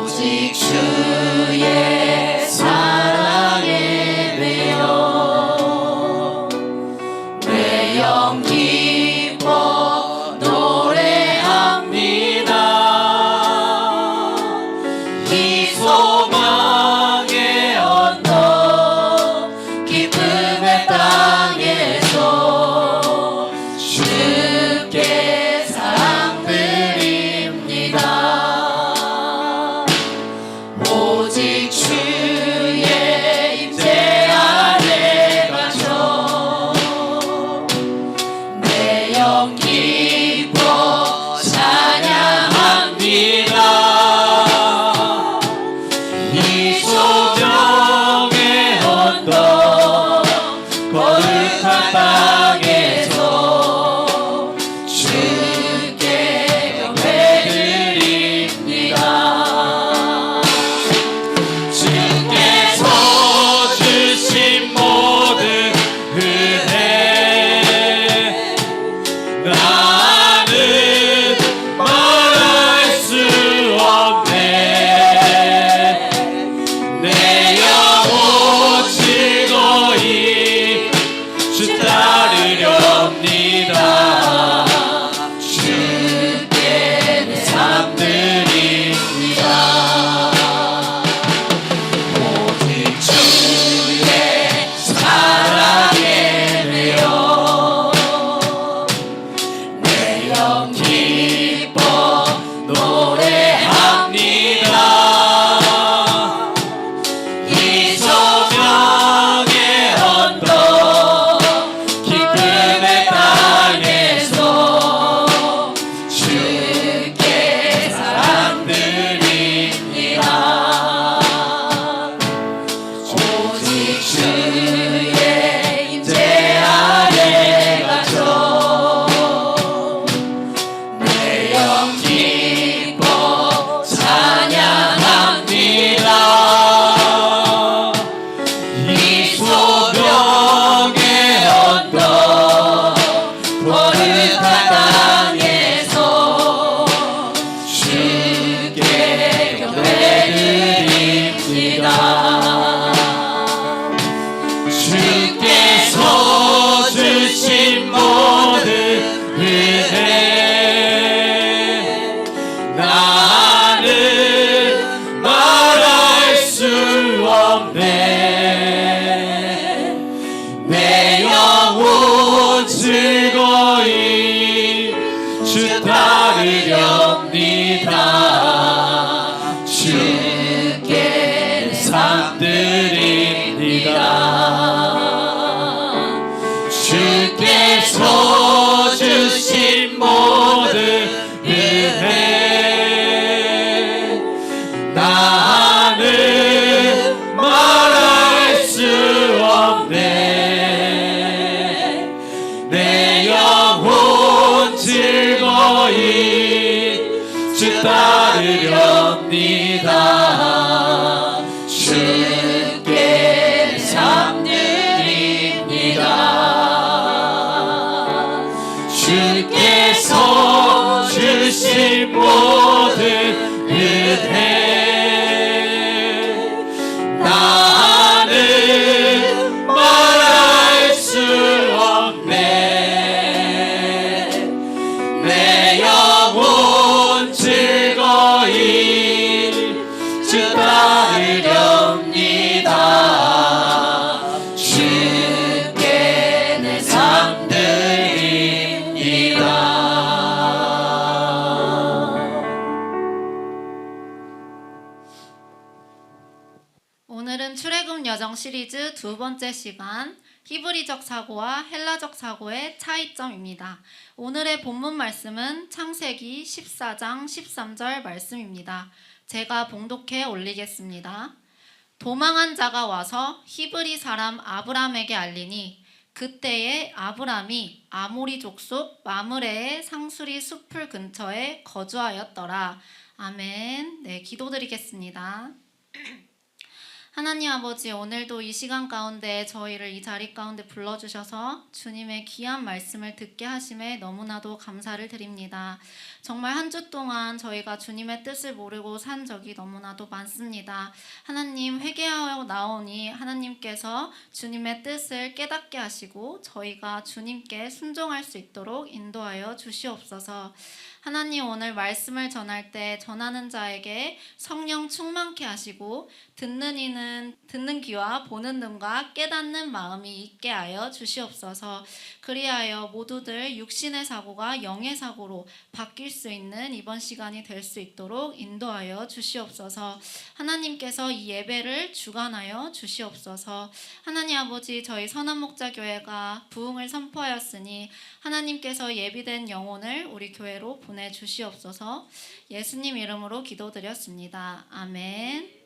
오직 주의 사랑에 매여 내 영 기뻐 노래합니다. 이 소망의 언덕 기쁨의 땅에서 주께 사랑드립니다. 오직 주의 임재 아래 갇혀 내 영 기뻐 찬양합니다. 이 소명의 언덕 거룩한 땅에서 주께 경배드립니다. 주께서 주신 모든 은혜 나는 말할 수 없네. 내 영혼 즐거이 주 따르렵니다. 주께 내 삶 드립니다. 오직 주의 사랑에 매여 내 영 기뻐 노래합니다. 이 소명의 언덕 기쁨의 땅에서 주께 사랑드립니다. 오직 주의 임재 아래 갇혀 내 영 기뻐 찬양합니다. 이 소명의 언덕 거룩한 땅에서 주께 경배드립니다. 주께서 주신 모든 은혜 나는 말할 수 없네. 내 영혼 즐거이 주 따르렵니다. 주께 삶 드립니다. 주께서 주신 모든 은혜 나는 말할 수 없네. 내 영혼 즐거이 주 따르렵니다. 주께 삶 드립니다. 주께서 주신 모든 은혜 나는 말할 수 없네. 내 영혼 즐거이 주 따르렵니다. 주께 내 삶 드립니다. 오늘은 출애굽 여정 시리즈 두 번째 시간 히브리적 사고와 헬라적 사고의 차이점입니다. 오늘의 본문 말씀은 창세기 14장 13절 말씀입니다. 제가 봉독해 올리겠습니다. 도망한 자가 와서 히브리 사람 아브람에게 알리니 그때에 아브람이 아모리 족속 마므레의 상수리 숲을 근처에 거주하였더라. 아멘. 네, 기도드리겠습니다. 하나님 아버지, 오늘도 이 시간 가운데 저희를 이 자리 가운데 불러주셔서 주님의 귀한 말씀을 듣게 하심에 너무나도 감사를 드립니다. 정말 한 주 동안 저희가 주님의 뜻을 모르고 산 적이 너무나도 많습니다. 하나님, 회개하여 나오니 하나님께서 주님의 뜻을 깨닫게 하시고 저희가 주님께 순종할 수 있도록 인도하여 주시옵소서. 하나님, 오늘 말씀을 전할 때 전하는 자에게 성령 충만케 하시고 듣는 이는 듣는 귀와 보는 눈과 깨닫는 마음이 있게 하여 주시옵소서. 그리하여 모두들 육신의 사고가 영의 사고로 바뀔 수 있는 이번 시간이 될 수 있도록 인도하여 주시옵소서. 하나님께서 이 예배를 주관하여 주시옵소서. 하나님 아버지, 저희 선한목자교회가 부흥을 선포하였으니 하나님께서 예비된 영혼을 우리 교회로 보내주시옵소서. 예수님 이름으로 기도드렸습니다. 아멘.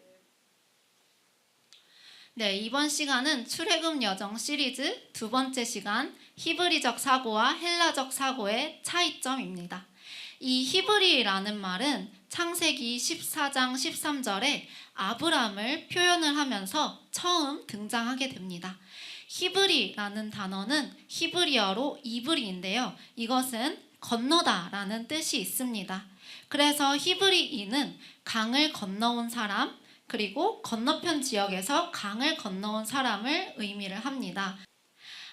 네, 이번 시간은 출애굽 여정 시리즈 두 번째 시간, 히브리적 사고와 헬라적 사고의 차이점입니다. 이 히브리라는 말은 창세기 14장 13절에 아브람을 표현을 하면서 처음 등장하게 됩니다. 히브리라는 단어는 히브리어로 이브리인데요. 이것은 건너다라는 뜻이 있습니다. 그래서 히브리인은 강을 건너온 사람, 그리고 건너편 지역에서 강을 건너온 사람을 의미를 합니다.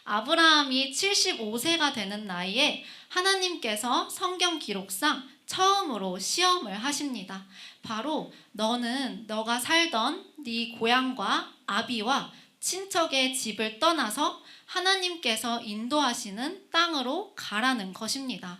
아브라함이 75세가 되는 나이에 하나님께서 성경 기록상 처음으로 시험을 하십니다. 바로 너는 너가 살던 네 고향과 아비와 친척의 집을 떠나서 하나님께서 인도하시는 땅으로 가라는 것입니다.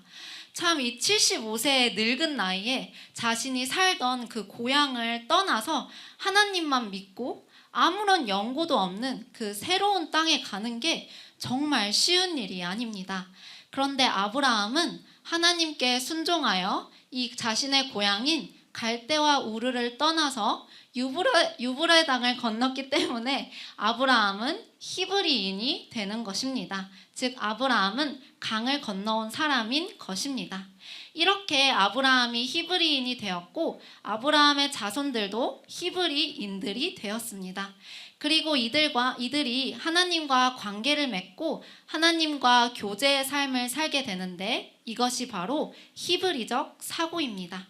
참, 이 75세의 늙은 나이에 자신이 살던 그 고향을 떠나서 하나님만 믿고 아무런 연고도 없는 그 새로운 땅에 가는 게 정말 쉬운 일이 아닙니다. 그런데 아브라함은 하나님께 순종하여 이 자신의 고향인 갈대와 우르를 떠나서 유브라데 강을 건넜기 때문에 아브라함은 히브리인이 되는 것입니다. 즉, 아브라함은 강을 건너온 사람인 것입니다. 이렇게 아브라함이 히브리인이 되었고 아브라함의 자손들도 히브리인들이 되었습니다. 그리고 이들이 하나님과 관계를 맺고 하나님과 교제의 삶을 살게 되는데 이것이 바로 히브리적 사고입니다.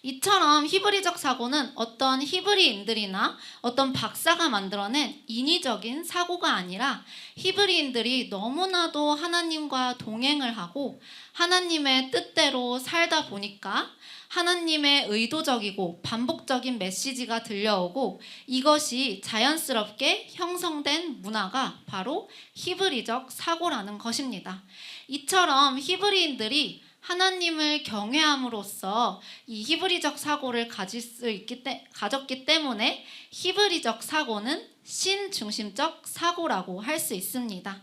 이처럼 히브리적 사고는 어떤 히브리인들이나 어떤 박사가 만들어낸 인위적인 사고가 아니라 히브리인들이 너무나도 하나님과 동행을 하고 하나님의 뜻대로 살다 보니까 하나님의 의도적이고 반복적인 메시지가 들려오고 이것이 자연스럽게 형성된 문화가 바로 히브리적 사고라는 것입니다. 이처럼 히브리인들이 하나님을 경외함으로써 이 히브리적 사고를 가졌기 때문에 히브리적 사고는 신중심적 사고라고 할 수 있습니다.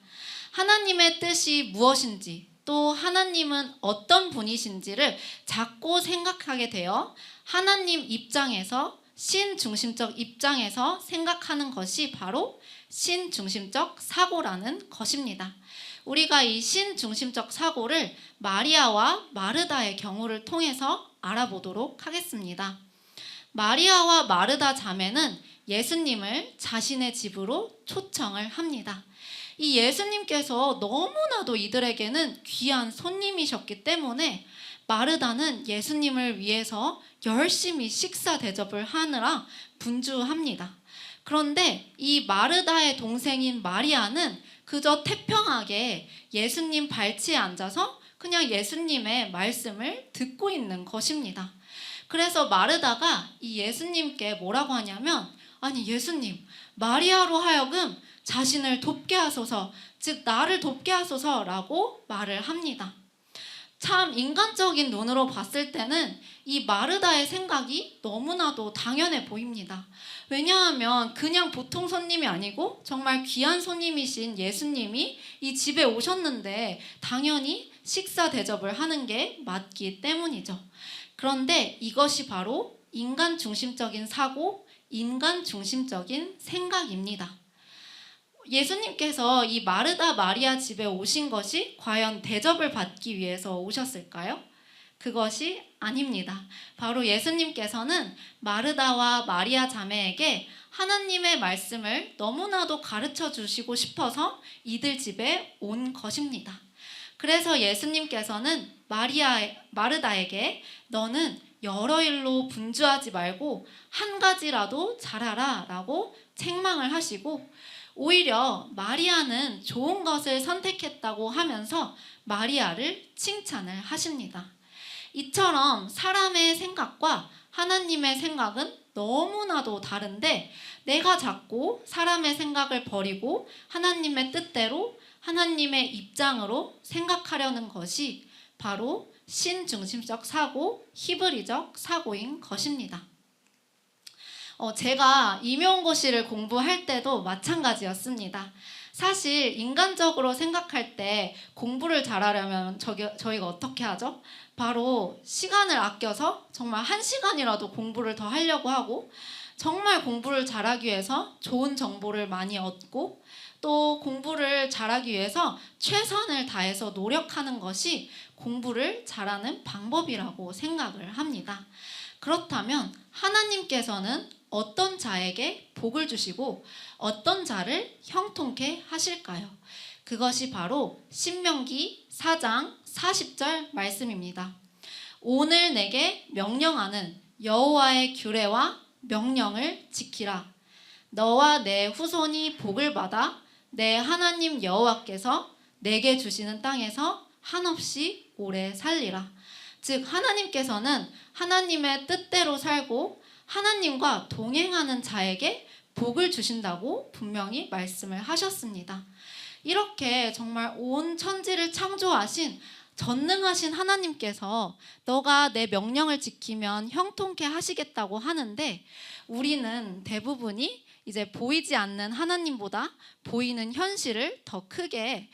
하나님의 뜻이 무엇인지 또 하나님은 어떤 분이신지를 자꾸 생각하게 되어 하나님 입장에서 신중심적 입장에서 생각하는 것이 바로 신중심적 사고라는 것입니다. 우리가 이 신중심적 사고를 마리아와 마르다의 경우를 통해서 알아보도록 하겠습니다. 마리아와 마르다 자매는 예수님을 자신의 집으로 초청을 합니다. 이 예수님께서 너무나도 이들에게는 귀한 손님이셨기 때문에 마르다는 예수님을 위해서 열심히 식사 대접을 하느라 분주합니다. 그런데 이 마르다의 동생인 마리아는 그저 태평하게 예수님 발치에 앉아서 그냥 예수님의 말씀을 듣고 있는 것입니다. 그래서 마르다가 이 예수님께 뭐라고 하냐면, 아니 예수님, 마리아로 하여금 자신을 돕게 하소서, 즉 나를 돕게 하소서라고 말을 합니다. 참 인간적인 눈으로 봤을 때는 이 마르다의 생각이 너무나도 당연해 보입니다. 왜냐하면 그냥 보통 손님이 아니고 정말 귀한 손님이신 예수님이 이 집에 오셨는데 당연히 식사 대접을 하는 게 맞기 때문이죠. 그런데 이것이 바로 인간 중심적인 사고, 인간 중심적인 생각입니다. 예수님께서 이 마르다 마리아 집에 오신 것이 과연 대접을 받기 위해서 오셨을까요? 그것이 아닙니다. 바로 예수님께서는 마르다와 마리아 자매에게 하나님의 말씀을 너무나도 가르쳐 주시고 싶어서 이들 집에 온 것입니다. 그래서 예수님께서는 마르다에게 너는 여러 일로 분주하지 말고 한 가지라도 잘하라 라고 책망을 하시고, 오히려 마리아는 좋은 것을 선택했다고 하면서 마리아를 칭찬을 하십니다. 이처럼 사람의 생각과 하나님의 생각은 너무나도 다른데, 내가 자꾸 사람의 생각을 버리고 하나님의 뜻대로, 하나님의 입장으로 생각하려는 것이 바로 신중심적 사고, 히브리적 사고인 것입니다. 제가 임용고시를 공부할 때도 마찬가지였습니다. 사실 인간적으로 생각할 때 공부를 잘하려면 저희가 어떻게 하죠? 바로 시간을 아껴서 정말 1시간이라도 공부를 더 하려고 하고, 정말 공부를 잘하기 위해서 좋은 정보를 많이 얻고, 또 공부를 잘하기 위해서 최선을 다해서 노력하는 것이 공부를 잘하는 방법이라고 생각을 합니다. 그렇다면 하나님께서는 어떤 자에게 복을 주시고 어떤 자를 형통케 하실까요? 그것이 바로 신명기 4장 40절 말씀입니다. 오늘 내게 명령하는 여호와의 규례와 명령을 지키라. 너와 내 후손이 복을 받아 내 하나님 여호와께서 내게 주시는 땅에서 한없이 오래 살리라. 즉 하나님께서는 하나님의 뜻대로 살고 하나님과 동행하는 자에게 복을 주신다고 분명히 말씀을 하셨습니다. 이렇게 정말 온 천지를 창조하신 전능하신 하나님께서 너가 내 명령을 지키면 형통케 하시겠다고 하는데, 우리는 대부분이 이제 보이지 않는 하나님보다 보이는 현실을 더 크게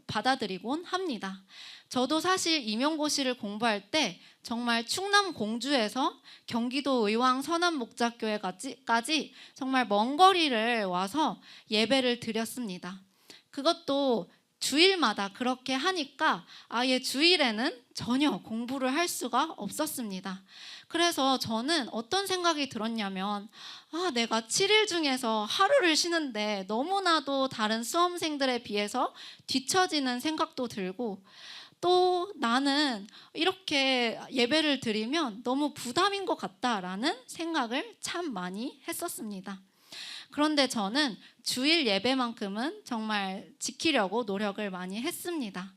받아들이곤 합니다. 저도 사실 임용고시를 공부할 때 정말 충남 공주에서 경기도 의왕 선한목자교회까지 정말 먼 거리를 와서 예배를 드렸습니다. 그것도 주일마다 그렇게 하니까 아예 주일에는 전혀 공부를 할 수가 없었습니다. 그래서 저는 어떤 생각이 들었냐면, 내가 7일 중에서 하루를 쉬는데 너무나도 다른 수험생들에 비해서 뒤처지는 생각도 들고, 또 나는 이렇게 예배를 드리면 너무 부담인 것 같다라는 생각을 참 많이 했었습니다. 그런데 저는 주일 예배만큼은 정말 지키려고 노력을 많이 했습니다.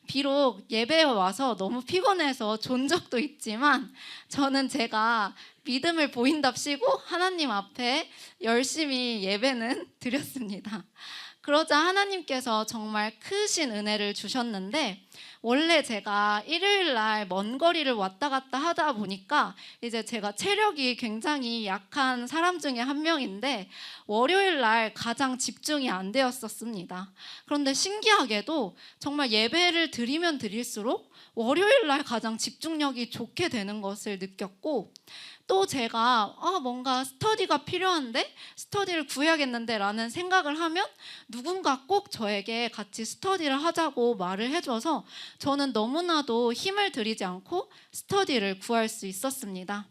비록 예배에 와서 너무 피곤해서 존 적도 있지만, 저는 제가 믿음을 보인답시고 하나님 앞에 열심히 예배는 드렸습니다. 그러자 하나님께서 정말 크신 은혜를 주셨는데, 원래 제가 일요일 날 먼 거리를 왔다 갔다 하다 보니까 이제 제가 체력이 굉장히 약한 사람 중에 한 명인데, 월요일 날 가장 집중이 안 되었었습니다. 그런데 신기하게도 정말 예배를 드리면 드릴수록 월요일 날 가장 집중력이 좋게 되는 것을 느꼈고, 또 제가 뭔가 스터디가 필요한데 스터디를 구해야겠는데 라는 생각을 하면 누군가 꼭 저에게 같이 스터디를 하자고 말을 해줘서 저는 너무나도 힘을 들이지 않고 스터디를 구할 수 있었습니다.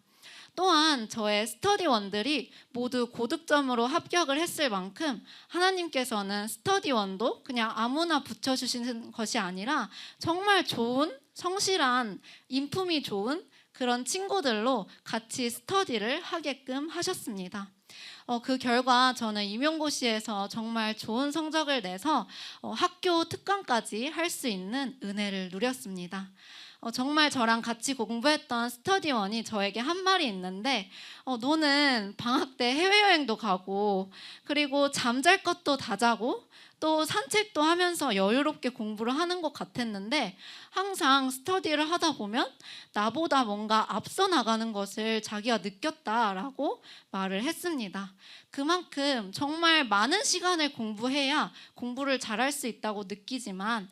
또한 저의 스터디원들이 모두 고득점으로 합격을 했을 만큼 하나님께서는 스터디원도 그냥 아무나 붙여주시는 것이 아니라 정말 좋은, 성실한, 인품이 좋은 그런 친구들로 같이 스터디를 하게끔 하셨습니다. 그 결과 저는 임용고시에서 정말 좋은 성적을 내서 학교 특강까지 할 수 있는 은혜를 누렸습니다. 정말 저랑 같이 공부했던 스터디원이 저에게 한 말이 있는데, 너는 방학 때 해외여행도 가고 그리고 잠잘 것도 다 자고 또 산책도 하면서 여유롭게 공부를 하는 것 같았는데, 항상 스터디를 하다 보면 나보다 뭔가 앞서 나가는 것을 자기가 느꼈다라고 말을 했습니다. 그만큼 정말 많은 시간을 공부해야 공부를 잘할 수 있다고 느끼지만,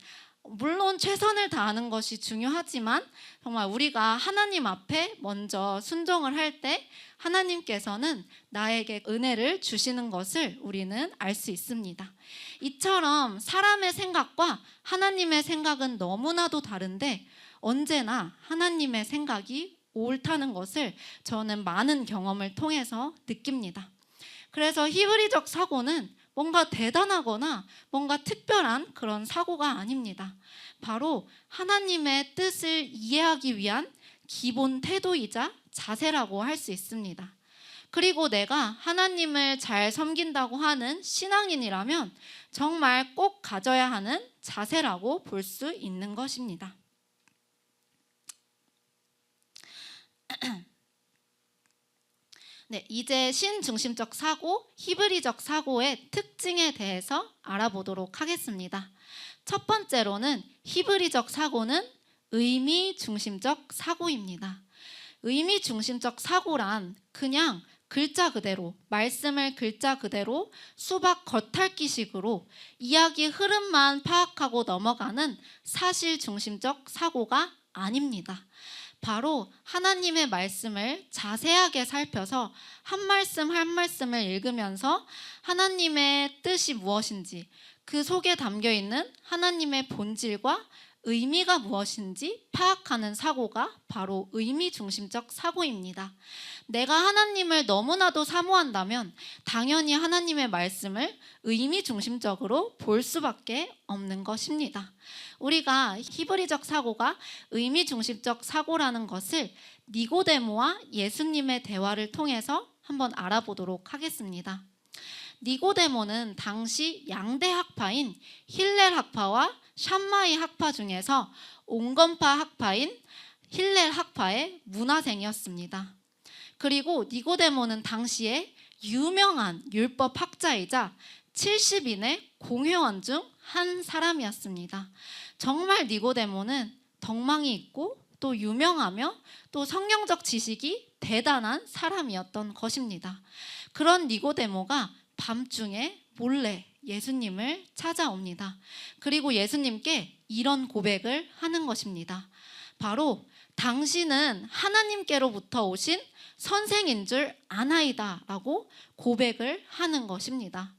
물론 최선을 다하는 것이 중요하지만 정말 우리가 하나님 앞에 먼저 순종을 할 때 하나님께서는 나에게 은혜를 주시는 것을 우리는 알 수 있습니다. 이처럼 사람의 생각과 하나님의 생각은 너무나도 다른데 언제나 하나님의 생각이 옳다는 것을 저는 많은 경험을 통해서 느낍니다. 그래서 히브리적 사고는 뭔가 대단하거나 뭔가 특별한 그런 사고가 아닙니다. 바로 하나님의 뜻을 이해하기 위한 기본 태도이자 자세라고 할 수 있습니다. 그리고 내가 하나님을 잘 섬긴다고 하는 신앙인이라면 정말 꼭 가져야 하는 자세라고 볼 수 있는 것입니다. 네, 이제 신중심적 사고, 히브리적 사고의 특징에 대해서 알아보도록 하겠습니다. 첫 번째로는 히브리적 사고는 의미 중심적 사고입니다. 의미 중심적 사고란 그냥 글자 그대로, 말씀을 글자 그대로 수박 겉핥기식으로 이야기 흐름만 파악하고 넘어가는 사실 중심적 사고가 아닙니다. 바로 하나님의 말씀을 자세하게 살펴서 한 말씀 한 말씀을 읽으면서 하나님의 뜻이 무엇인지, 그 속에 담겨 있는 하나님의 본질과 의미가 무엇인지 파악하는 사고가 바로 의미 중심적 사고입니다. 내가 하나님을 너무나도 사모한다면 당연히 하나님의 말씀을 의미 중심적으로 볼 수밖에 없는 것입니다. 우리가 히브리적 사고가 의미 중심적 사고라는 것을 니고데모와 예수님의 대화를 통해서 한번 알아보도록 하겠습니다. 니고데모는 당시 양대 학파인 힐렐 학파와 샴마이 학파 중에서 온건파 학파인 힐렐 학파의 문화생이었습니다. 그리고 니고데모는 당시에 유명한 율법 학자이자 70인의 공회원 중 한 사람이었습니다. 정말 니고데모는 덕망이 있고 또 유명하며 또 성경적 지식이 대단한 사람이었던 것입니다. 그런 니고데모가 밤중에 몰래 예수님을 찾아옵니다. 그리고 예수님께 이런 고백을 하는 것입니다. 바로 당신은 하나님께로부터 오신 선생인 줄 아나이다 라고 고백을 하는 것입니다.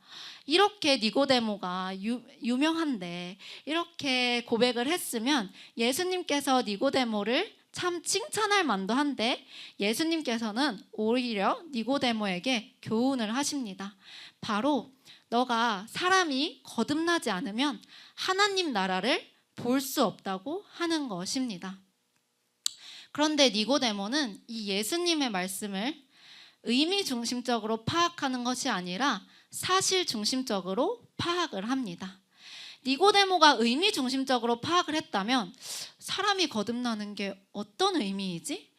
이렇게 니고데모가 유명한데 이렇게 고백을 했으면 예수님께서 니고데모를 참 칭찬할 만도 한데 예수님께서는 오히려 니고데모에게 교훈을 하십니다. 바로 너가 사람이 거듭나지 않으면 하나님 나라를 볼 수 없다고 하는 것입니다. 그런데 니고데모는 이 예수님의 말씀을 의미 중심적으로 파악하는 것이 아니라 사실 중심적으로 파악을 합니다. 니고데모가 의미 중심적으로 파악을 했다면 사람이 거듭나는 게 어떤 의미이지?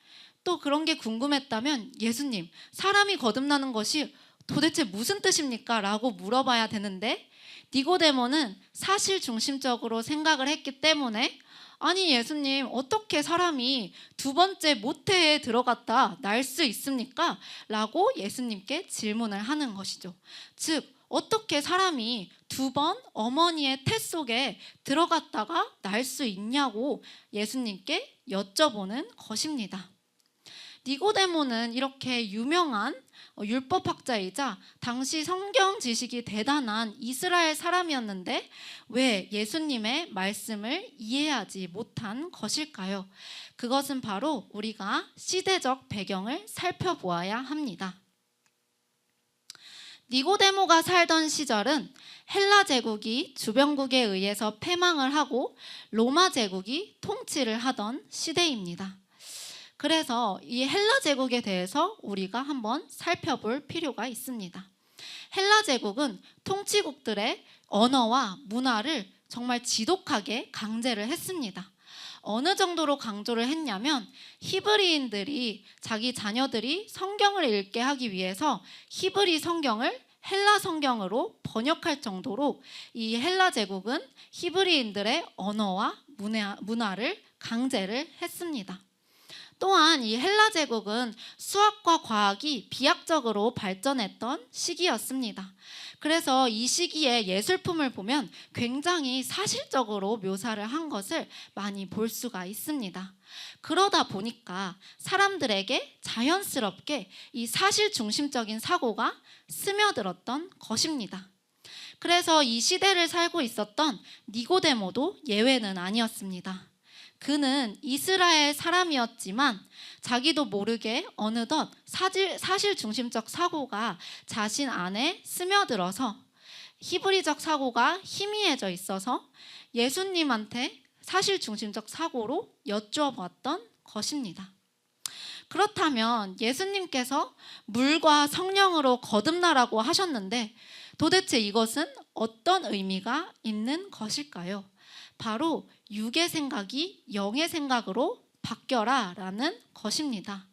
또 그런 게 궁금했다면 예수님, 사람이 거듭나는 것이 도대체 무슨 뜻입니까? 라고 물어봐야 되는데 니고데모는 사실 중심적으로 생각을 했기 때문에 아니 예수님, 어떻게 사람이 두 번째 모태에 들어갔다 날 수 있습니까? 라고 예수님께 질문을 하는 것이죠. 즉 어떻게 사람이 두 번 어머니의 태 속에 들어갔다가 날 수 있냐고 예수님께 여쭤보는 것입니다. 니고데모는 이렇게 유명한 율법학자이자 당시 성경 지식이 대단한 이스라엘 사람이었는데 왜 예수님의 말씀을 이해하지 못한 것일까요? 그것은 바로 우리가 시대적 배경을 살펴보아야 합니다. 니고데모가 살던 시절은 헬라 제국이 주변국에 의해서 패망을 하고 로마 제국이 통치를 하던 시대입니다. 그래서 이 헬라 제국에 대해서 우리가 한번 살펴볼 필요가 있습니다. 헬라 제국은 통치국들의 언어와 문화를 정말 지독하게 강제를 했습니다. 어느 정도로 강조를 했냐면 히브리인들이 자기 자녀들이 성경을 읽게 하기 위해서 히브리 성경을 헬라 성경으로 번역할 정도로 이 헬라 제국은 히브리인들의 언어와 문화를 강제를 했습니다. 또한 이 헬라 제국은 수학과 과학이 비약적으로 발전했던 시기였습니다. 그래서 이 시기에 예술품을 보면 굉장히 사실적으로 묘사를 한 것을 많이 볼 수가 있습니다. 그러다 보니까 사람들에게 자연스럽게 이 사실 중심적인 사고가 스며들었던 것입니다. 그래서 이 시대를 살고 있었던 니고데모도 예외는 아니었습니다. 그는 이스라엘 사람이었지만 자기도 모르게 어느덧 사실 중심적 사고가 자신 안에 스며들어서 히브리적 사고가 희미해져 있어서 예수님한테 사실 중심적 사고로 여쭈어봤던 것입니다. 그렇다면 예수님께서 물과 성령으로 거듭나라고 하셨는데 도대체 이것은 어떤 의미가 있는 것일까요? 바로 육의 생각이 영의 생각으로 바뀌어라 라는 것입니다.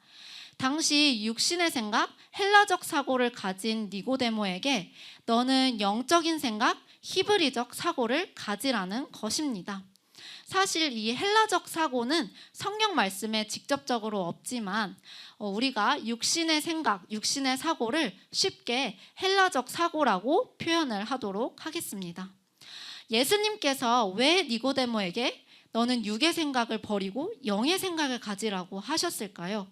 당시 육신의 생각, 헬라적 사고를 가진 니고데모에게 너는 영적인 생각, 히브리적 사고를 가지라는 것입니다. 사실 이 헬라적 사고는 성경 말씀에 직접적으로 없지만 우리가 육신의 생각, 육신의 사고를 쉽게 헬라적 사고라고 표현을 하도록 하겠습니다. 예수님께서 왜 니고데모에게 너는 육의 생각을 버리고 영의 생각을 가지라고 하셨을까요?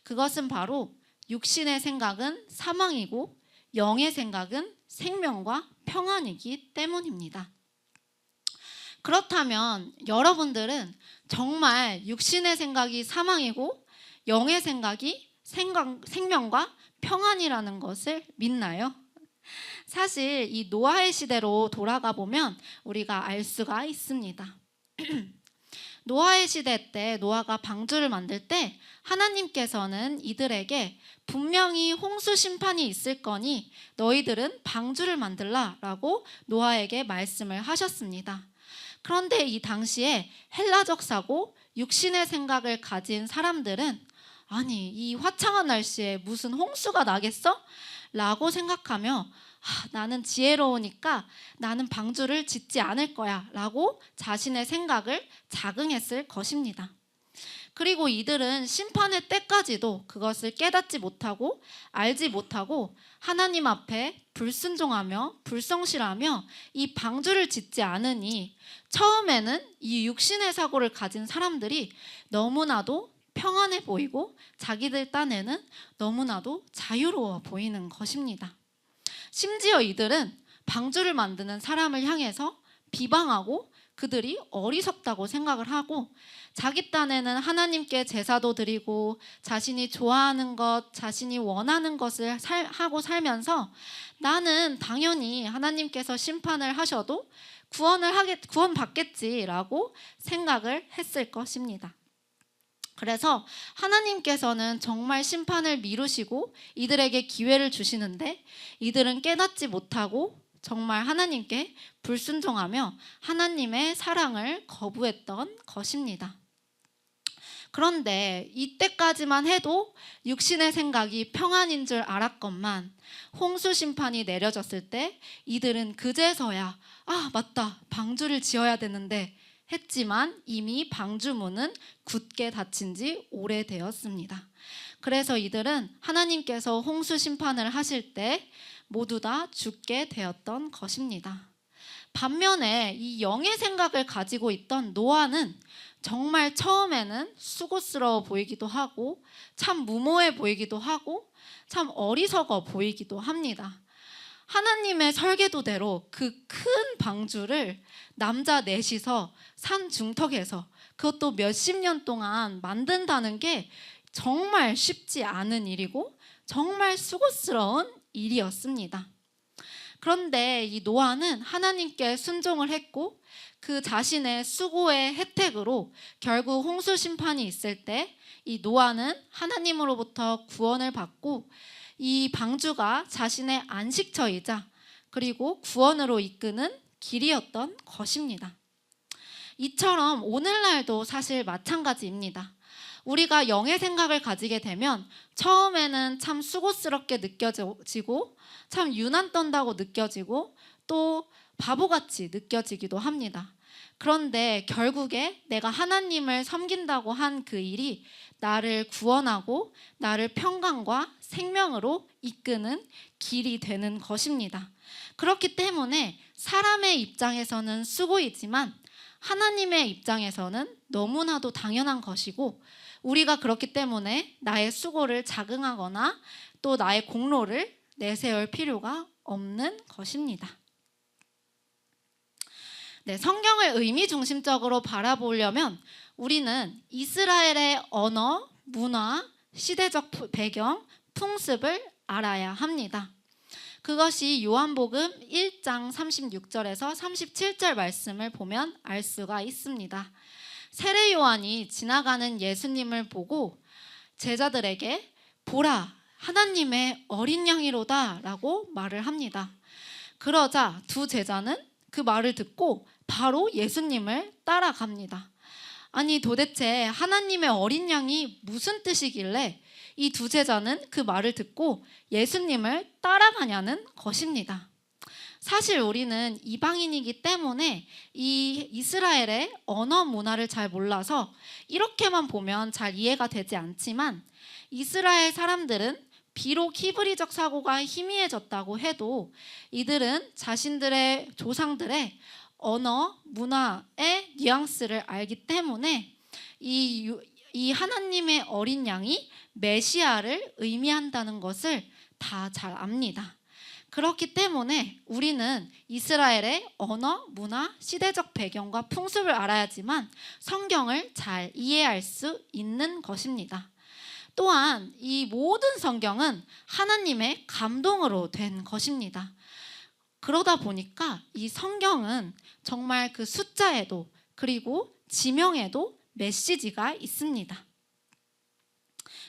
그것은 바로 육신의 생각은 사망이고 영의 생각은 생명과 평안이기 때문입니다. 그렇다면 여러분들은 정말 육신의 생각이 사망이고 영의 생각이 생명과 평안이라는 것을 믿나요? 사실 이 노아의 시대로 돌아가 보면 우리가 알 수가 있습니다. 노아의 시대 때 노아가 방주를 만들 때 하나님께서는 이들에게 분명히 홍수 심판이 있을 거니 너희들은 방주를 만들라라고 노아에게 말씀을 하셨습니다. 그런데 이 당시에 헬라적 사고, 육신의 생각을 가진 사람들은 아니 이 화창한 날씨에 무슨 홍수가 나겠어? 라고 생각하며 나는 지혜로우니까 나는 방주를 짓지 않을 거야 라고 자신의 생각을 자긍했을 것입니다. 그리고 이들은 심판의 때까지도 그것을 깨닫지 못하고 알지 못하고 하나님 앞에 불순종하며 불성실하며 이 방주를 짓지 않으니 처음에는 이 육신의 사고를 가진 사람들이 너무나도 평안해 보이고 자기들 딴에는 너무나도 자유로워 보이는 것입니다. 심지어 이들은 방주를 만드는 사람을 향해서 비방하고 그들이 어리석다고 생각을 하고 자기 딴에는 하나님께 제사도 드리고 자신이 좋아하는 것, 자신이 원하는 것을 하고 살면서 나는 당연히 하나님께서 심판을 하셔도 구원받겠지라고 생각을 했을 것입니다. 그래서 하나님께서는 정말 심판을 미루시고 이들에게 기회를 주시는데 이들은 깨닫지 못하고 정말 하나님께 불순종하며 하나님의 사랑을 거부했던 것입니다. 그런데 이때까지만 해도 육신의 생각이 평안인 줄 알았건만 홍수 심판이 내려졌을 때 이들은 그제서야 맞다 방주를 지어야 되는데 했지만 이미 방주문은 굳게 닫힌 지 오래되었습니다. 그래서 이들은 하나님께서 홍수 심판을 하실 때 모두 다 죽게 되었던 것입니다. 반면에 이 영의 생각을 가지고 있던 노아는 정말 처음에는 수고스러워 보이기도 하고 참 무모해 보이기도 하고 참 어리석어 보이기도 합니다. 하나님의 설계도대로 그 큰 방주를 남자 넷이서 산 중턱에서 그것도 몇십 년 동안 만든다는 게 정말 쉽지 않은 일이고 정말 수고스러운 일이었습니다. 그런데 이 노아는 하나님께 순종을 했고 그 자신의 수고의 혜택으로 결국 홍수 심판이 있을 때 이 노아는 하나님으로부터 구원을 받고 이 방주가 자신의 안식처이자 그리고 구원으로 이끄는 길이었던 것입니다. 이처럼 오늘날도 사실 마찬가지입니다. 우리가 영의 생각을 가지게 되면 처음에는 참 수고스럽게 느껴지고 참 유난 떤다고 느껴지고 또 바보같이 느껴지기도 합니다. 그런데 결국에 내가 하나님을 섬긴다고 한 그 일이 나를 구원하고 나를 평강과 생명으로 이끄는 길이 되는 것입니다. 그렇기 때문에 사람의 입장에서는 수고이지만 하나님의 입장에서는 너무나도 당연한 것이고 우리가 그렇기 때문에 나의 수고를 자긍하거나 또 나의 공로를 내세울 필요가 없는 것입니다. 네, 성경을 의미 중심적으로 바라보려면 우리는 이스라엘의 언어, 문화, 시대적 배경, 풍습을 알아야 합니다. 그것이 요한복음 1장 36절에서 37절 말씀을 보면 알 수가 있습니다. 세례 요한이 지나가는 예수님을 보고 제자들에게 보라, 하나님의 어린 양이로다 라고 말을 합니다. 그러자 두 제자는 그 말을 듣고 바로 예수님을 따라갑니다. 아니 도대체 하나님의 어린 양이 무슨 뜻이길래 이 두 제자는 그 말을 듣고 예수님을 따라가냐는 것입니다. 사실 우리는 이방인이기 때문에 이 이스라엘의 언어 문화를 잘 몰라서 이렇게만 보면 잘 이해가 되지 않지만 이스라엘 사람들은 비록 히브리적 사고가 희미해졌다고 해도 이들은 자신들의 조상들의 언어, 문화의 뉘앙스를 알기 때문에 이 하나님의 어린 양이 메시아를 의미한다는 것을 다 잘 압니다. 그렇기 때문에 우리는 이스라엘의 언어, 문화, 시대적 배경과 풍습을 알아야지만 성경을 잘 이해할 수 있는 것입니다. 또한 이 모든 성경은 하나님의 감동으로 된 것입니다. 그러다 보니까 이 성경은 정말 그 숫자에도 그리고 지명에도 메시지가 있습니다.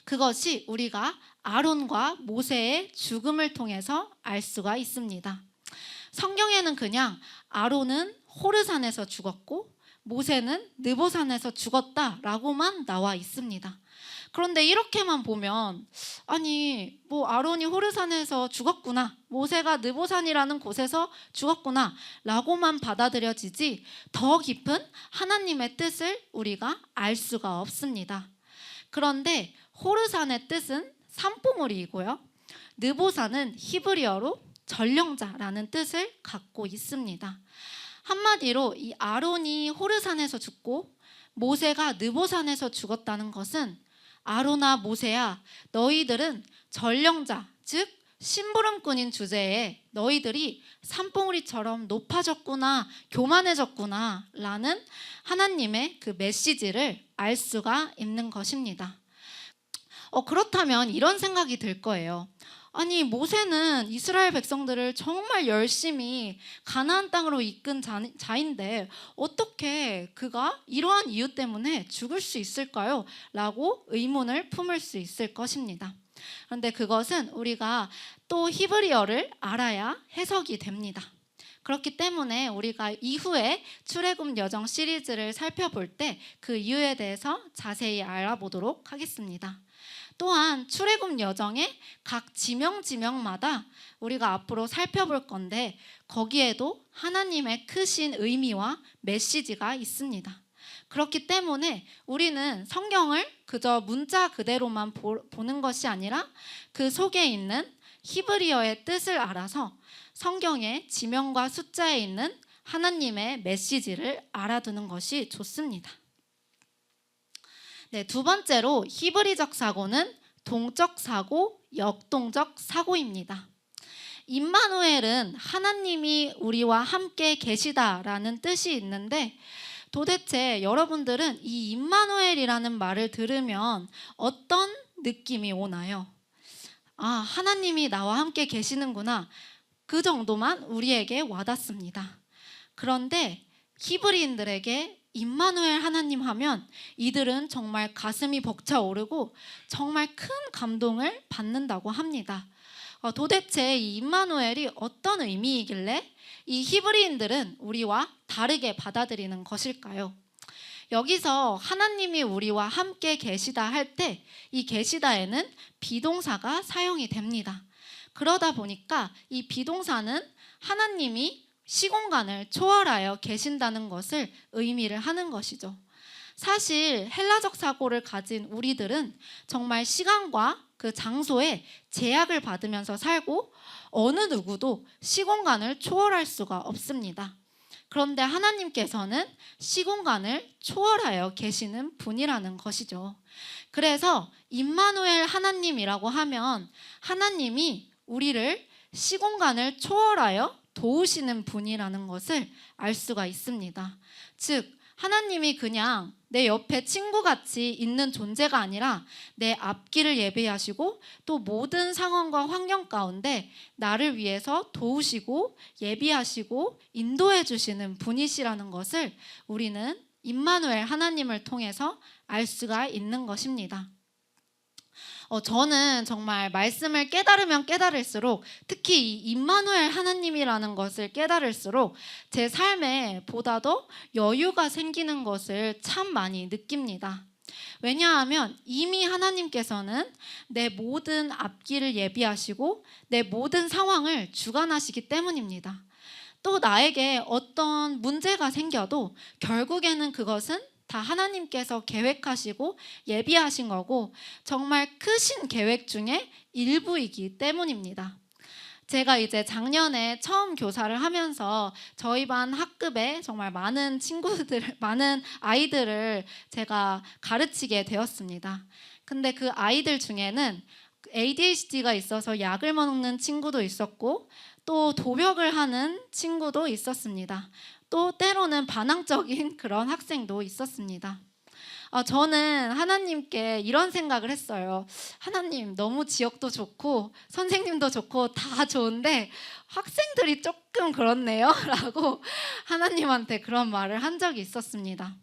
그것이 우리가 아론과 모세의 죽음을 통해서 알 수가 있습니다. 성경에는 그냥 아론은 호르산에서 죽었고 모세는 느보산에서 죽었다라고만 나와 있습니다. 그런데 이렇게만 보면 아니 아론이 호르산에서 죽었구나, 모세가 느보산이라는 곳에서 죽었구나 라고만 받아들여지지 더 깊은 하나님의 뜻을 우리가 알 수가 없습니다. 그런데 호르산의 뜻은 산봉우리이고요, 느보산은 히브리어로 전령자라는 뜻을 갖고 있습니다. 한마디로 이 아론이 호르산에서 죽고 모세가 느보산에서 죽었다는 것은 아론아 모세야, 너희들은 전령자, 즉 심부름꾼인 주제에 너희들이 산봉우리처럼 높아졌구나, 교만해졌구나 라는 하나님의 그 메시지를 알 수가 있는 것입니다. 그렇다면 이런 생각이 들 거예요. 아니 모세는 이스라엘 백성들을 정말 열심히 가나안 땅으로 이끈 자인데 어떻게 그가 이러한 이유 때문에 죽을 수 있을까요? 라고 의문을 품을 수 있을 것입니다. 그런데 그것은 우리가 또 히브리어를 알아야 해석이 됩니다. 그렇기 때문에 우리가 이후에 출애굽 여정 시리즈를 살펴볼 때 그 이유에 대해서 자세히 알아보도록 하겠습니다. 또한 출애굽 여정의 각 지명마다 우리가 앞으로 살펴볼 건데 거기에도 하나님의 크신 의미와 메시지가 있습니다. 그렇기 때문에 우리는 성경을 그저 문자 그대로만 보는 것이 아니라 그 속에 있는 히브리어의 뜻을 알아서 성경의 지명과 숫자에 있는 하나님의 메시지를 알아두는 것이 좋습니다. 네, 두 번째로 히브리적 사고는 동적 사고, 역동적 사고입니다. 임마누엘은 하나님이 우리와 함께 계시다라는 뜻이 있는데 도대체 여러분들은 이 임마누엘이라는 말을 들으면 어떤 느낌이 오나요? 아, 하나님이 나와 함께 계시는구나. 그 정도만 우리에게 와닿습니다. 그런데 히브리인들에게 임마누엘 하나님 하면 이들은 정말 가슴이 벅차오르고 정말 큰 감동을 받는다고 합니다. 도대체 이 임마누엘이 어떤 의미이길래 이 히브리인들은 우리와 다르게 받아들이는 것일까요? 여기서 하나님이 우리와 함께 계시다 할 때 이 계시다에는 비동사가 사용이 됩니다. 그러다 보니까 이 비동사는 하나님이 시공간을 초월하여 계신다는 것을 의미를 하는 것이죠. 사실 헬라적 사고를 가진 우리들은 정말 시간과 그 장소에 제약을 받으면서 살고 어느 누구도 시공간을 초월할 수가 없습니다. 그런데 하나님께서는 시공간을 초월하여 계시는 분이라는 것이죠. 그래서 임마누엘 하나님이라고 하면 하나님이 우리를 시공간을 초월하여 도우시는 분이라는 것을 알 수가 있습니다. 즉 하나님이 그냥 내 옆에 친구같이 있는 존재가 아니라 내 앞길을 예비하시고 또 모든 상황과 환경 가운데 나를 위해서 도우시고 예비하시고 인도해 주시는 분이시라는 것을 우리는 임마누엘 하나님을 통해서 알 수가 있는 것입니다. 저는 정말 말씀을 깨달으면 깨달을수록 특히 이 임마누엘 하나님이라는 것을 깨달을수록 제 삶에 보다 더 여유가 생기는 것을 참 많이 느낍니다. 왜냐하면 이미 하나님께서는 내 모든 앞길을 예비하시고 내 모든 상황을 주관하시기 때문입니다. 또 나에게 어떤 문제가 생겨도 결국에는 그것은 다 하나님께서 계획하시고 예비하신 거고 정말 크신 계획 중에 일부이기 때문입니다. 제가 이제 작년에 처음 교사를 하면서 저희 반 학급에 정말 많은 아이들을 제가 가르치게 되었습니다. 근데 그 아이들 중에는 ADHD가 있어서 약을 먹는 친구도 있었고 또 도벽을 하는 친구도 있었습니다. 또 때로는 반항적인 그런 학생도 있었습니다. 저는 하나님께 이런 생각을 했어요. 하나님, 너무 지역도 좋고 선생님도 좋고 다 좋은데 학생들이 조금 그렇네요 라고 하나님한테 그런 말을 한 적이 있었습니다.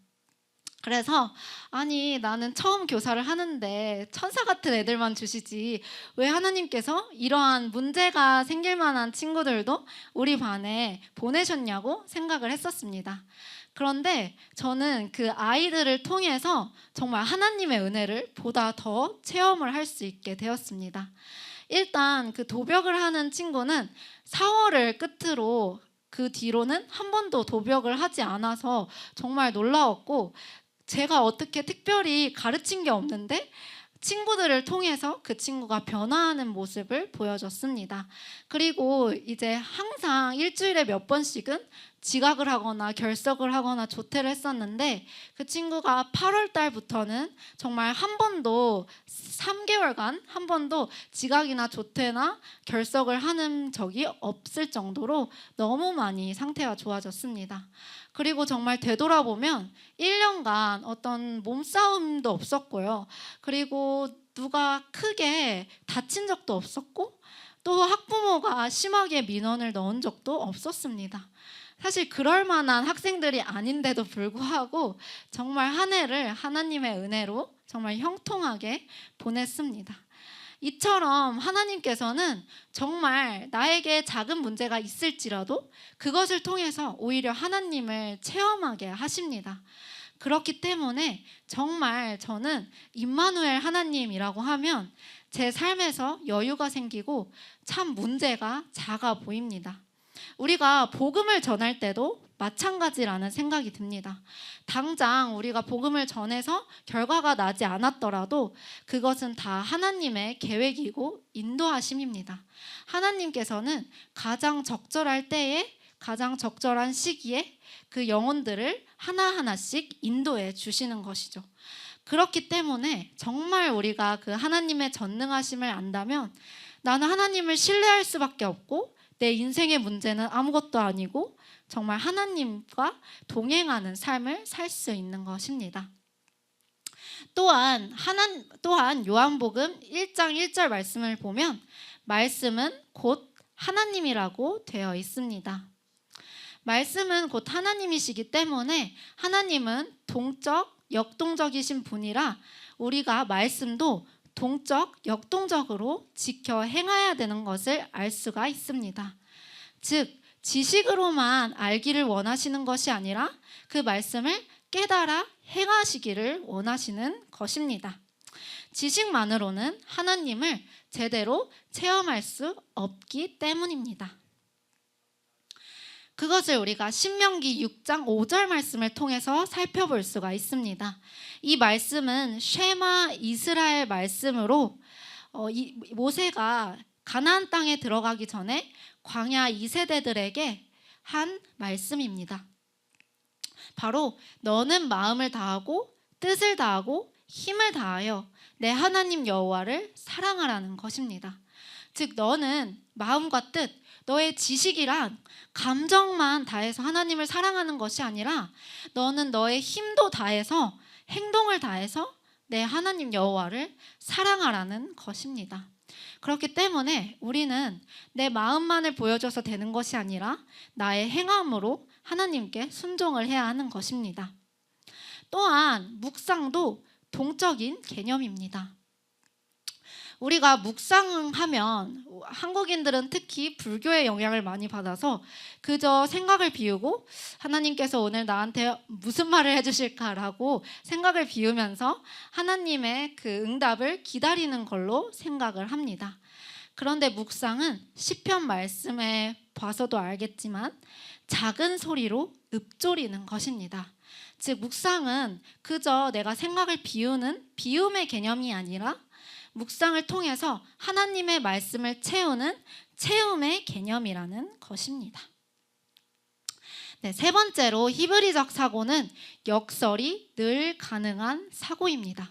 그래서 아니 나는 처음 교사를 하는데 천사 같은 애들만 주시지 왜 하나님께서 이러한 문제가 생길 만한 친구들도 우리 반에 보내셨냐고 생각을 했었습니다. 그런데 저는 그 아이들을 통해서 정말 하나님의 은혜를 보다 더 체험을 할 수 있게 되었습니다. 일단 그 도벽을 하는 친구는 4월을 끝으로 그 뒤로는 한 번도 도벽을 하지 않아서 정말 놀라웠고 제가 어떻게 특별히 가르친 게 없는데 친구들을 통해서 그 친구가 변화하는 모습을 보여줬습니다. 그리고 이제 항상 일주일에 몇 번씩은 지각을 하거나 결석을 하거나 조퇴를 했었는데 그 친구가 8월 달부터는 정말 한 번도 3개월간 한 번도 지각이나 조퇴나 결석을 하는 적이 없을 정도로 너무 많이 상태가 좋아졌습니다. 그리고 정말 되돌아보면 1년간 어떤 몸싸움도 없었고요. 그리고 누가 크게 다친 적도 없었고 또 학부모가 심하게 민원을 넣은 적도 없었습니다. 사실 그럴 만한 학생들이 아닌데도 불구하고 정말 한 해를 하나님의 은혜로 정말 형통하게 보냈습니다. 이처럼 하나님께서는 정말 나에게 작은 문제가 있을지라도 그것을 통해서 오히려 하나님을 체험하게 하십니다. 그렇기 때문에 정말 저는 임마누엘 하나님이라고 하면 제 삶에서 여유가 생기고 참 문제가 작아 보입니다. 우리가 복음을 전할 때도 마찬가지라는 생각이 듭니다. 당장 우리가 복음을 전해서 결과가 나지 않았더라도 그것은 다 하나님의 계획이고 인도하심입니다. 하나님께서는 가장 적절할 때에 가장 적절한 시기에 그 영혼들을 하나하나씩 인도해 주시는 것이죠. 그렇기 때문에 정말 우리가 그 하나님의 전능하심을 안다면 나는 하나님을 신뢰할 수밖에 없고 내 인생의 문제는 아무것도 아니고 정말 하나님과 동행하는 삶을 살 수 있는 것입니다. 또한 요한복음 1장 1절 말씀을 보면 말씀은 곧 하나님이라고 되어 있습니다. 말씀은 곧 하나님이시기 때문에 하나님은 동적, 역동적이신 분이라 우리가 말씀도 동적, 역동적으로 지켜 행해야 되는 것을 알 수가 있습니다. 즉, 지식으로만 알기를 원하시는 것이 아니라 그 말씀을 깨달아 행하시기를 원하시는 것입니다. 지식만으로는 하나님을 제대로 체험할 수 없기 때문입니다. 그것을 우리가 신명기 6장 5절 말씀을 통해서 살펴볼 수가 있습니다. 이 말씀은 쉐마 이스라엘 말씀으로 모세가 가나안 땅에 들어가기 전에 광야 2세대들에게 한 말씀입니다. 바로 너는 마음을 다하고 뜻을 다하고 힘을 다하여 내 하나님 여호와를 사랑하라는 것입니다. 즉 너는 마음과 뜻, 너의 지식이랑 감정만 다해서 하나님을 사랑하는 것이 아니라 너는 너의 힘도 다해서 행동을 다해서 내 하나님 여호와를 사랑하라는 것입니다. 그렇기 때문에 우리는 내 마음만을 보여줘서 되는 것이 아니라 나의 행함으로 하나님께 순종을 해야 하는 것입니다. 또한 묵상도 동적인 개념입니다. 우리가 묵상하면 한국인들은 특히 불교의 영향을 많이 받아서 그저 생각을 비우고 하나님께서 오늘 나한테 무슨 말을 해주실까라고 생각을 비우면서 하나님의 그 응답을 기다리는 걸로 생각을 합니다. 그런데 묵상은 시편 말씀에 봐서도 알겠지만 작은 소리로 읊조리는 것입니다. 즉 묵상은 그저 내가 생각을 비우는 비움의 개념이 아니라 묵상을 통해서 하나님의 말씀을 채우는 채움의 개념이라는 것입니다. 네, 세 번째로 히브리적 사고는 역설이 늘 가능한 사고입니다.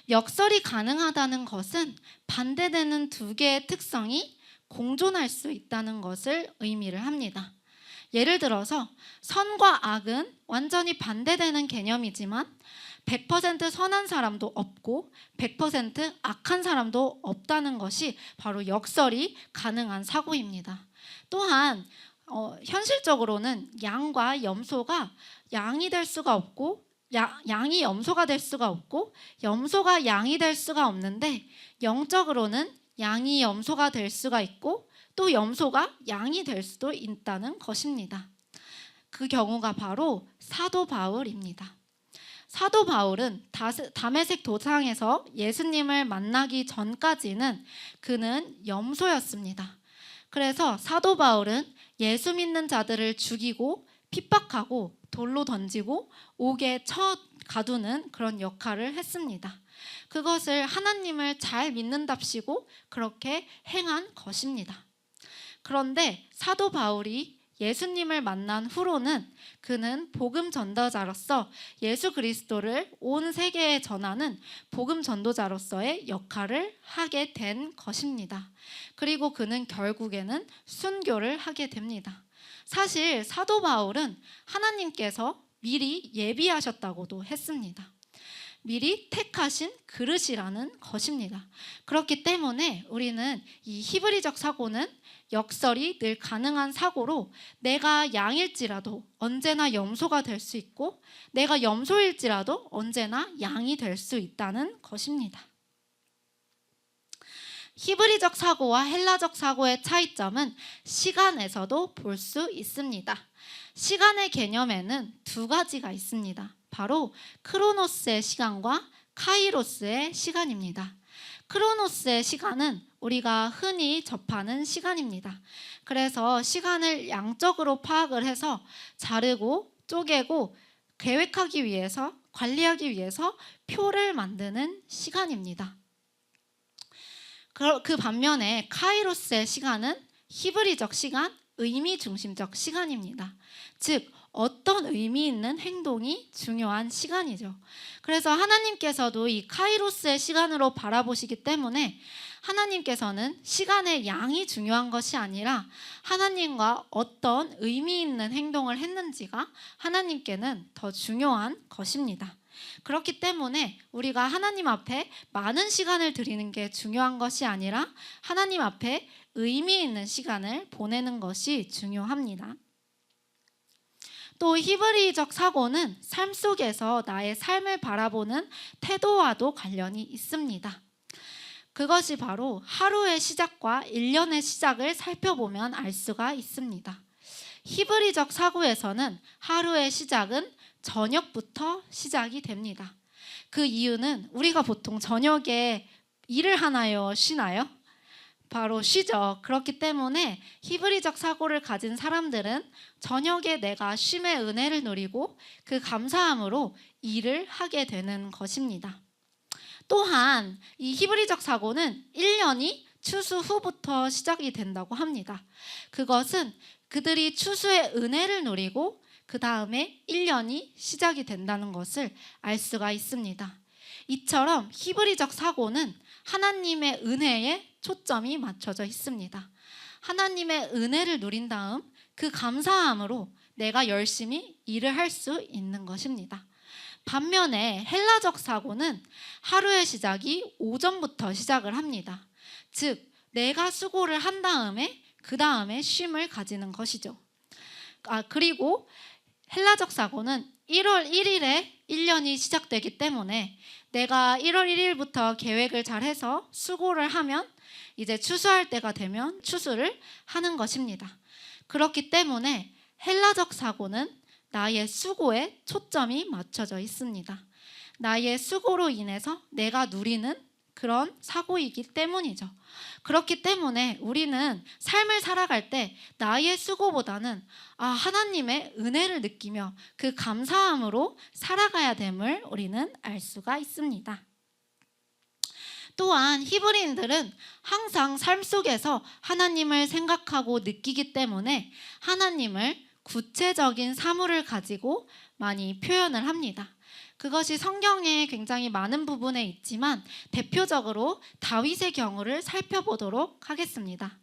역설이 가능하다는 것은 반대되는 두 개의 특성이 공존할 수 있다는 것을 의미를 합니다. 예를 들어서 선과 악은 완전히 반대되는 개념이지만 100% 선한 사람도 없고 100% 악한 사람도 없다는 것이 바로 역설이 가능한 사고입니다. 또한 현실적으로는 양과 염소가 양이 될 수가 없고 양이 염소가 될 수가 없고 염소가 양이 될 수가 없는데 영적으로는 양이 염소가 될 수가 있고 또 염소가 양이 될 수도 있다는 것입니다. 그 경우가 바로 사도 바울입니다. 사도 바울은 다메섹 도상에서 예수님을 만나기 전까지는 그는 염소였습니다. 그래서 사도 바울은 예수 믿는 자들을 죽이고 핍박하고 돌로 던지고 옥에 쳐 가두는 그런 역할을 했습니다. 그것을 하나님을 잘 믿는답시고 그렇게 행한 것입니다. 그런데 사도 바울이 예수님을 만난 후로는 그는 복음 전도자로서 예수 그리스도를 온 세계에 전하는 복음 전도자로서의 역할을 하게 된 것입니다. 그리고 그는 결국에는 순교를 하게 됩니다. 사실 사도 바울은 하나님께서 미리 예비하셨다고도 했습니다. 미리 택하신 그릇이라는 것입니다. 그렇기 때문에 우리는 이 히브리적 사고는 역설이 늘 가능한 사고로 내가 양일지라도 언제나 염소가 될 수 있고 내가 염소일지라도 언제나 양이 될 수 있다는 것입니다. 히브리적 사고와 헬라적 사고의 차이점은 시간에서도 볼 수 있습니다. 시간의 개념에는 두 가지가 있습니다. 바로 크로노스의 시간과 카이로스의 시간입니다. 크로노스의 시간은 우리가 흔히 접하는 시간입니다. 그래서 시간을 양적으로 파악을 해서 자르고 쪼개고 계획하기 위해서 관리하기 위해서 표를 만드는 시간입니다. 그 반면에 카이로스의 시간은 히브리적 시간, 의미 중심적 시간입니다. 즉 어떤 의미 있는 행동이 중요한 시간이죠. 그래서 하나님께서도 이 카이로스의 시간으로 바라보시기 때문에 하나님께서는 시간의 양이 중요한 것이 아니라 하나님과 어떤 의미 있는 행동을 했는지가 하나님께는 더 중요한 것입니다. 그렇기 때문에 우리가 하나님 앞에 많은 시간을 드리는 게 중요한 것이 아니라 하나님 앞에 의미 있는 시간을 보내는 것이 중요합니다. 또 히브리적 사고는 삶 속에서 나의 삶을 바라보는 태도와도 관련이 있습니다. 그것이 바로 하루의 시작과 1년의 시작을 살펴보면 알 수가 있습니다. 히브리적 사고에서는 하루의 시작은 저녁부터 시작이 됩니다. 그 이유는 우리가 보통 저녁에 일을 하나요? 쉬나요? 바로 쉬죠. 그렇기 때문에 히브리적 사고를 가진 사람들은 저녁에 내가 쉼의 은혜를 누리고 그 감사함으로 일을 하게 되는 것입니다. 또한 이 히브리적 사고는 1년이 추수 후부터 시작이 된다고 합니다. 그것은 그들이 추수의 은혜를 누리고 그 다음에 1년이 시작이 된다는 것을 알 수가 있습니다. 이처럼 히브리적 사고는 하나님의 은혜에 초점이 맞춰져 있습니다. 하나님의 은혜를 누린 다음 그 감사함으로 내가 열심히 일을 할 수 있는 것입니다. 반면에 헬라적 사고는 하루의 시작이 오전부터 시작을 합니다. 즉, 내가 수고를 한 다음에 그 다음에 쉼을 가지는 것이죠. 그리고 헬라적 사고는 1월 1일에 1년이 시작되기 때문에 내가 1월 1일부터 계획을 잘 해서 수고를 하면 이제 추수할 때가 되면 추수를 하는 것입니다. 그렇기 때문에 헬라적 사고는 나의 수고에 초점이 맞춰져 있습니다. 나의 수고로 인해서 내가 누리는 그런 사고이기 때문이죠. 그렇기 때문에 우리는 삶을 살아갈 때 나의 수고보다는 하나님의 은혜를 느끼며 그 감사함으로 살아가야 됨을 우리는 알 수가 있습니다. 또한 히브리인들은 항상 삶 속에서 하나님을 생각하고 느끼기 때문에 하나님을 구체적인 사물을 가지고 많이 표현을 합니다. 그것이 성경에 굉장히 많은 부분에 있지만 대표적으로 다윗의 경우를 살펴보도록 하겠습니다.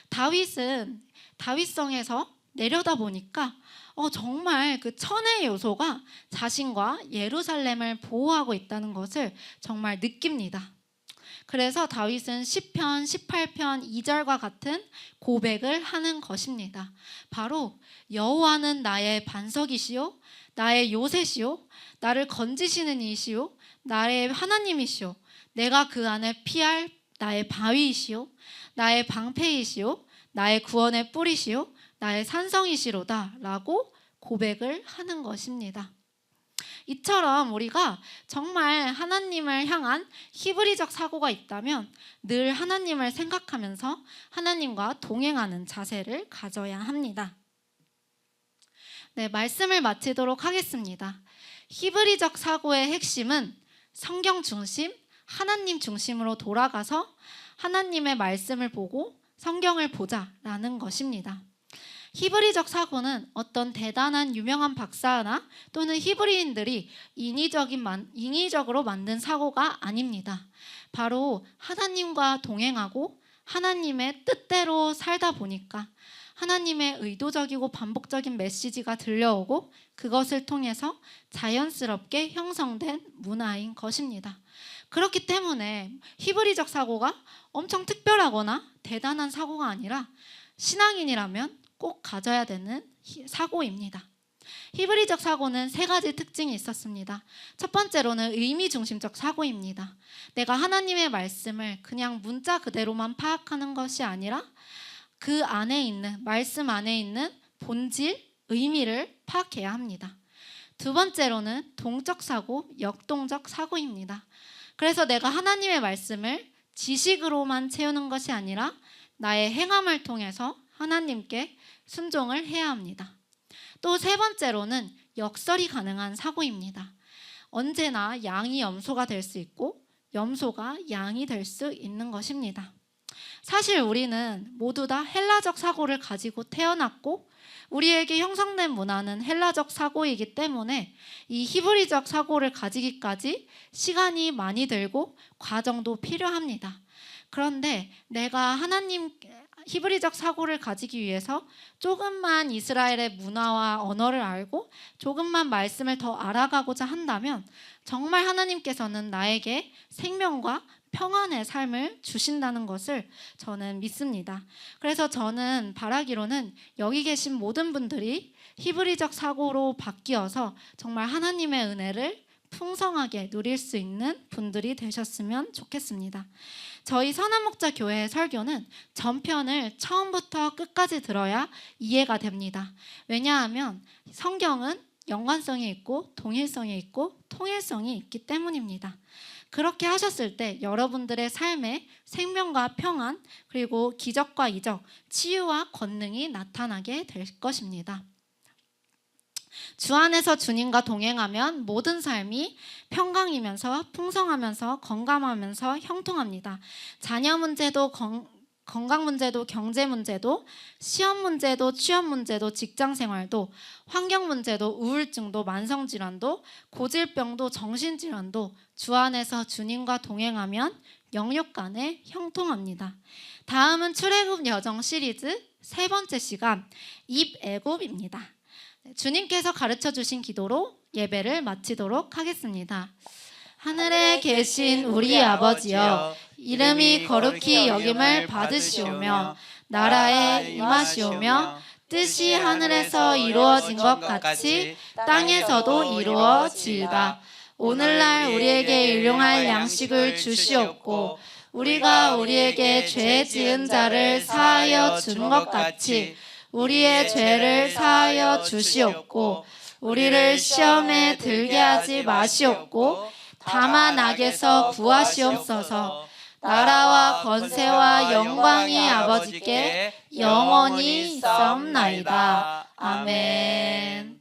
다윗은 다윗성에서 내려다 보니까 정말 그 천의 요소가 자신과 예루살렘을 보호하고 있다는 것을 정말 느낍니다. 그래서 다윗은 시편 18편 2절과 같은 고백을 하는 것입니다. 바로 여호와는 나의 반석이시요 나의 요새시요 나를 건지시는 이시요 나의 하나님이시요 내가 그 안에 피할 나의 바위이시요 나의 방패이시요 나의 구원의 뿌리시요 나의 산성이시로다 라고 고백을 하는 것입니다. 이처럼 우리가 정말 하나님을 향한 히브리적 사고가 있다면 늘 하나님을 생각하면서 하나님과 동행하는 자세를 가져야 합니다. 네, 말씀을 마치도록 하겠습니다. 히브리적 사고의 핵심은 성경 중심, 하나님 중심으로 돌아가서 하나님의 말씀을 보고 성경을 보자라는 것입니다. 히브리적 사고는 어떤 대단한 유명한 박사나 또는 히브리인들이 인위적으로 만든 사고가 아닙니다. 바로 하나님과 동행하고 하나님의 뜻대로 살다 보니까 하나님의 의도적이고 반복적인 메시지가 들려오고 그것을 통해서 자연스럽게 형성된 문화인 것입니다. 그렇기 때문에 히브리적 사고가 엄청 특별하거나 대단한 사고가 아니라 신앙인이라면 꼭 가져야 되는 사고입니다. 히브리적 사고는 세 가지 특징이 있었습니다. 첫 번째로는 의미 중심적 사고입니다. 내가 하나님의 말씀을 그냥 문자 그대로만 파악하는 것이 아니라 그 안에 있는 말씀 안에 있는 본질, 의미를 파악해야 합니다. 두 번째로는 동적 사고, 역동적 사고입니다. 그래서 내가 하나님의 말씀을 지식으로만 채우는 것이 아니라 나의 행함을 통해서 하나님께 순종을 해야 합니다. 또 세 번째로는 역설이 가능한 사고입니다. 언제나 양이 염소가 될 수 있고 염소가 양이 될 수 있는 것입니다. 사실 우리는 모두 다 헬라적 사고를 가지고 태어났고 우리에게 형성된 문화는 헬라적 사고이기 때문에 이 히브리적 사고를 가지기까지 시간이 많이 들고 과정도 필요합니다. 그런데 내가 히브리적 사고를 가지기 위해서 조금만 이스라엘의 문화와 언어를 알고 조금만 말씀을 더 알아가고자 한다면 정말 하나님께서는 나에게 생명과 평안의 삶을 주신다는 것을 저는 믿습니다. 그래서 저는 바라기로는 여기 계신 모든 분들이 히브리적 사고로 바뀌어서 정말 하나님의 은혜를 풍성하게 누릴 수 있는 분들이 되셨으면 좋겠습니다. 저희 선한목자 교회의 설교는 전편을 처음부터 끝까지 들어야 이해가 됩니다. 왜냐하면 성경은 연관성이 있고 동일성이 있고 통일성이 있기 때문입니다. 그렇게 하셨을 때 여러분들의 삶에 생명과 평안 그리고 기적과 이적, 치유와 권능이 나타나게 될 것입니다. 주 안에서 주님과 동행하면 모든 삶이 평강이면서 풍성하면서 건강하면서 형통합니다. 자녀 문제도 건강 문제도 경제 문제도 시험 문제도 취업 문제도 직장 생활도 환경 문제도 우울증도 만성 질환도 고질병도 정신 질환도 주 안에서 주님과 동행하면 영육 간에 형통합니다. 다음은 출애굽 여정 시리즈 세 번째 시간 입애굽입니다. 주님께서 가르쳐 주신 기도로 예배를 마치도록 하겠습니다. 하늘에 계신 우리 아버지여, 이름이 거룩히 여김을 받으시오며 나라에 임하시오며 뜻이 하늘에서 이루어진 것 같이 땅에서도 이루어지이다. 오늘날 우리에게 일용할 양식을 주시옵고 우리가 우리에게 죄 지은 자를 사하여 준 것 같이 우리의 죄를 사하여 주시옵고 우리를 시험에 들게 하지 마시옵고 다만 악에서 구하시옵소서. 나라와 권세와 영광이 아버지께 영원히 있사옵나이다. 아멘.